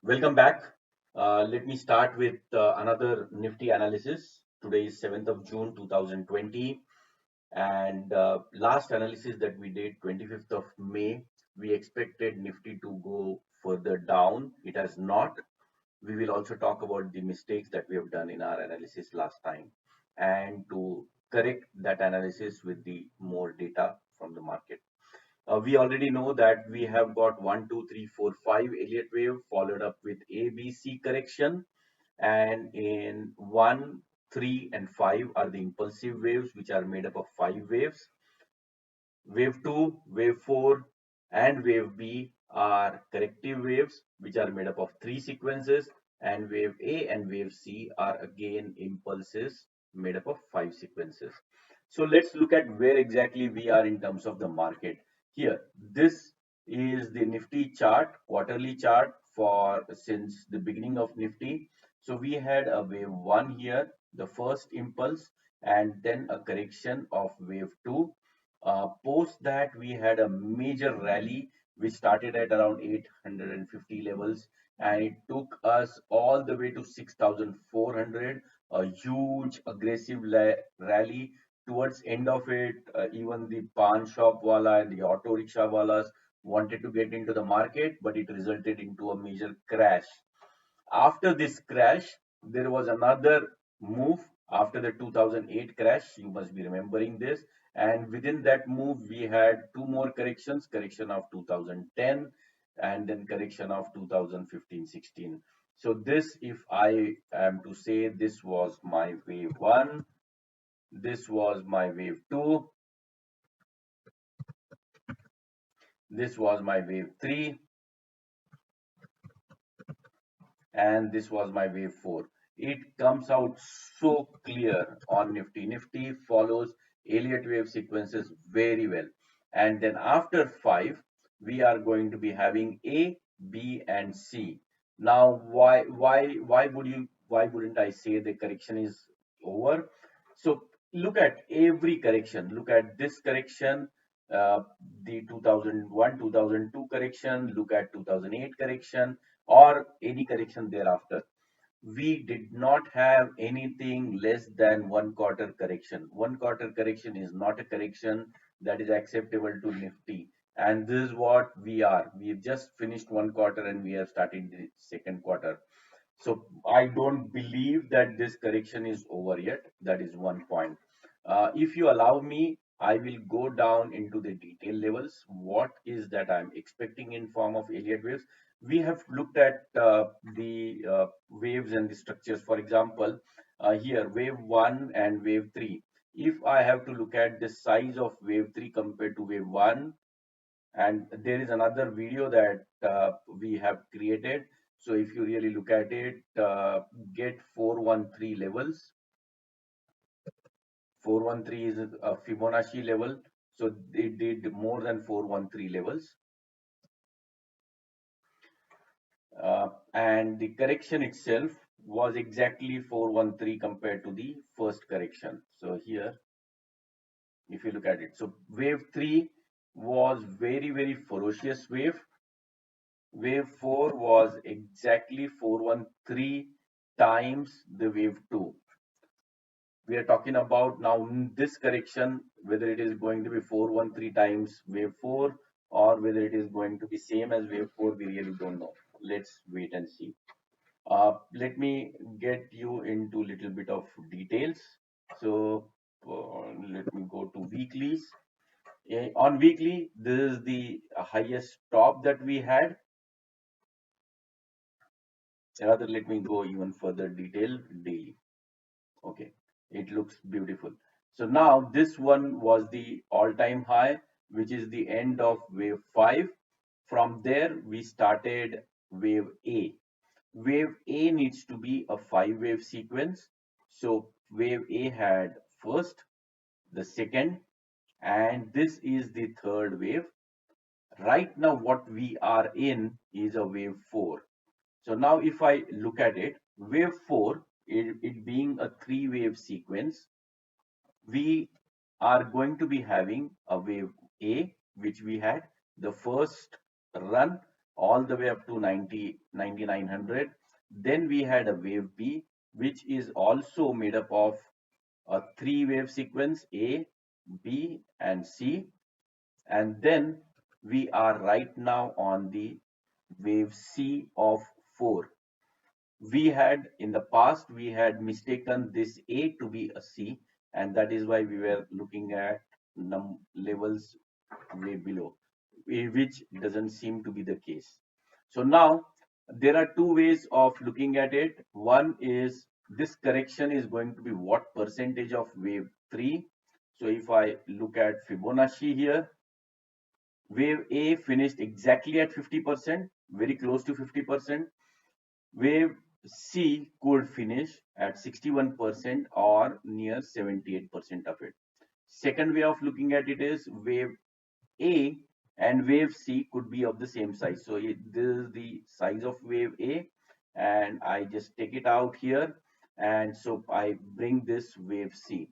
Welcome back. Let me start with another Nifty analysis. Today is 7th of June 2020, and last analysis that we did 25th of May, we expected Nifty to go further down. It has not. We will also talk about the mistakes that we have done in our analysis last time and to correct that analysis with the more data from the market. We already know that we have got 1, 2, 3, 4, 5 Elliott wave followed up with ABC correction. And in 1, 3, and 5 are the impulsive waves, which are made up of 5 waves. Wave 2, wave 4, and wave B are corrective waves, which are made up of 3 sequences. And wave A and wave C are again impulses made up of 5 sequences. So let's look at where exactly we are in terms of the market. Here, this is the Nifty chart, quarterly chart for since the beginning of Nifty. So we had a wave 1 here, the first impulse, and then a correction of wave 2. Post that, we had a major rally which started at around 850 levels, and it took us all the way to 6,400. A huge aggressive rally. Towards end of it, even the pan shop wala and the auto rickshaw walas wanted to get into the market, but it resulted into a major crash. After this crash, there was another move after the 2008 crash. You must be remembering this. And within that move, we had two more corrections, correction of 2010 and then correction of 2015-16. So this, if I am to say, this was my wave 1, this was my wave 2, this was my wave 3, and this was my wave 4. It comes out so clear on Nifty. Nifty follows Elliott wave sequences very well. And then after 5, we are going to be having A, B, and C. Now, why wouldn't I say the correction is over? So look at every correction. Look at this correction, uh, the 2001, 2002 correction. Look at 2008 correction or any correction thereafter. We did not have anything less than 1/4 correction. 1/4 correction is not a correction that is acceptable to Nifty. And this is what we are. We've just finished 1/4 and we are starting the second quarter. So I don't believe that this correction is over yet. That is one point. If you allow me, I will go down into the detail levels. What is that I'm expecting in form of Elliott waves? We have looked at the waves and the structures. For example, here wave 1 and wave 3. If I have to look at the size of wave 3 compared to wave 1, and there is another video that we have created. So if you really look at it, get 413 levels. 413 is a Fibonacci level, so they did more than 413 levels. And the correction itself was exactly 413 compared to the first correction. So here, if you look at it, so wave 3 was very ferocious wave. Wave 4 was exactly 413 times the wave 2. We are talking about now this correction, whether it is going to be 413 times wave 4 or whether it is going to be same as wave 4, we really don't know. Let's wait and see. Let me get you into a little bit of details. So let me go to weeklies. On weekly, this is the highest top that we had. Rather, let me go even further detail daily. Okay, it looks beautiful. So now this one was the all-time high, which is the end of wave 5. From there, we started wave A. Wave A needs to be a 5-wave sequence. So wave A had first, the second, and this is the third wave. Right now, what we are in is a wave 4. So now if I look at it, wave 4, it being a 3-wave sequence, we are going to be having a wave A, which we had the first run all the way up to 9900. Then we had a wave B, which is also made up of a three wave sequence A, B, and C. And then we are right now on the wave C of 4. We had in the past, we had mistaken this A to be a C, and that is why we were looking at levels way below, which doesn't seem to be the case. So now there are two ways of looking at it. One is this correction is going to be what percentage of wave 3. So if I look at Fibonacci here, wave A finished exactly at 50%, very close to 50%. Wave C could finish at 61% or near 78% of it. Second way of looking at it is wave A and wave C could be of the same size. So this is the size of wave A, and I just take it out here, and so I bring this wave C.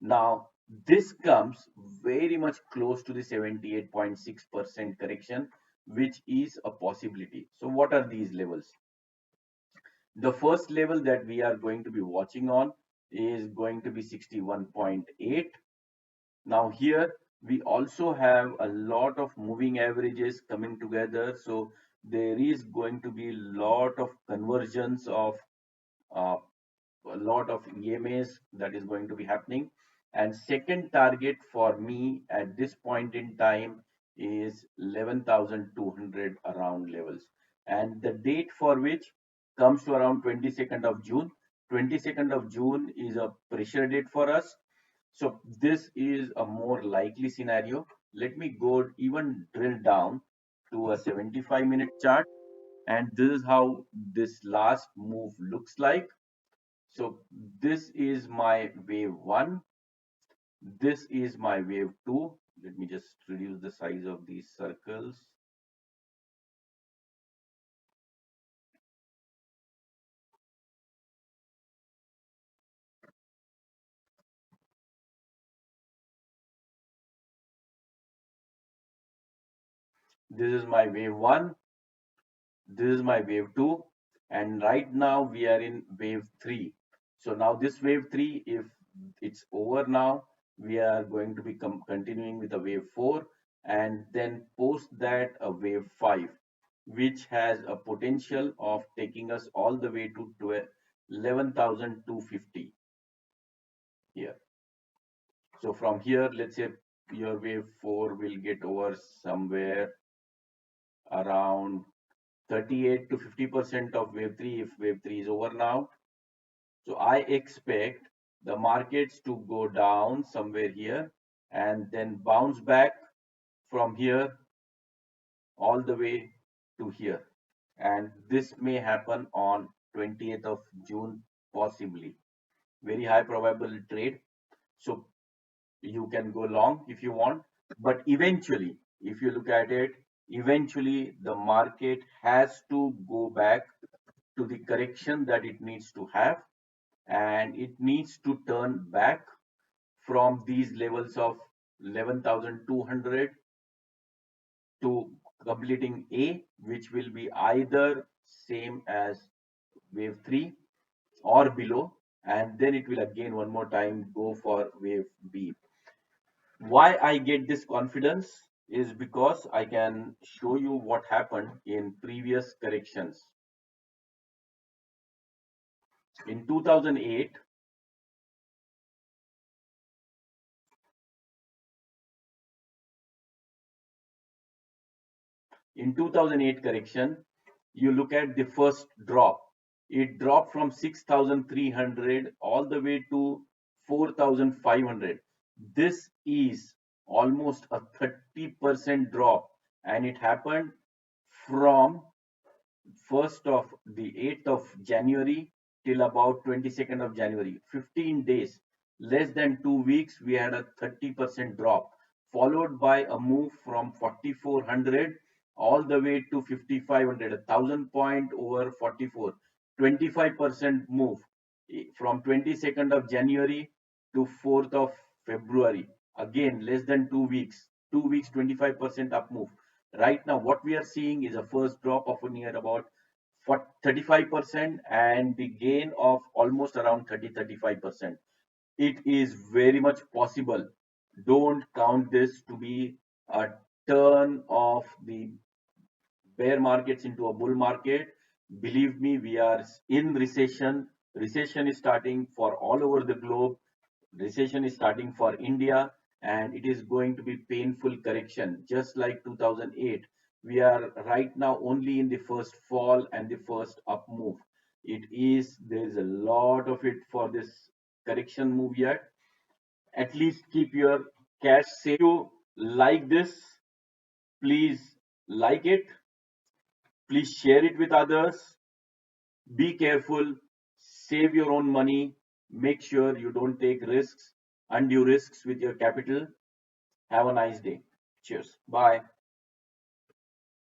Now this comes very much close to the 78.6% correction, which is a possibility. So what are these levels? The first level that we are going to be watching on is going to be 61.8. Now here we also have a lot of moving averages coming together. So there is going to be a lot of convergence of uh, a lot of EMAs that is going to be happening. And second target for me at this point in time is 11,200 around levels. And the date for which comes to around 22nd of June. 22nd of June is a pressure date for us. So this is a more likely scenario. Let me go even drill down to a 75-minute chart. And this is how this last move looks like. So this is my wave 1. This is my wave 2. Let me just reduce the size of these circles. This is my wave 1. This is my wave 2. And right now we are in wave 3. So now this wave 3, if it's over now, we are going to be continuing with a wave 4, and then post that a wave 5, which has a potential of taking us all the way to 11,250 here. So from here, let's say your wave 4 will get over somewhere around 38 to 50% of wave 3 if wave 3 is over now. So I expect the markets to go down somewhere here and then bounce back from here all the way to here. And this may happen on 20th of June, possibly. Very high probable trade. So you can go long if you want. But eventually, if you look at it, eventually the market has to go back to the correction that it needs to have, and it needs to turn back from these levels of 11,200 to completing A, which will be either same as wave 3 or below, and then it will again one more time go for wave B. Why I get this confidence is because I can show you what happened in previous corrections. In 2008, in 2008 correction, you look at the first drop. It dropped from 6,300 all the way to 4,500. This is almost a 30% drop, and it happened from 1st of the 8th of January till about 22nd of January. 15 days, less than 2 weeks, we had a 30% drop, followed by a move from 4,400 all the way to 5,500, 1,000 point over 44, 25% move from 22nd of January to 4th of February. Again, less than 2 weeks, 2 weeks, 25% up move. Right now, what we are seeing is a first drop of near about 35% and the gain of almost around 35%. It is very much possible. Don't count this to be a turn of the bear markets into a bull market. Believe me, we are in recession. Recession is starting for all over the globe. Recession is starting for India, and it is going to be painful correction, just like 2008. We are right now only in the first fall and the first up move. There is a lot of it for this correction move yet. At least keep your cash safe. If you like this, please like it. Please share it with others. Be careful. Save your own money. Make sure you don't take risks, undue risks with your capital. Have a nice day. Cheers. Bye.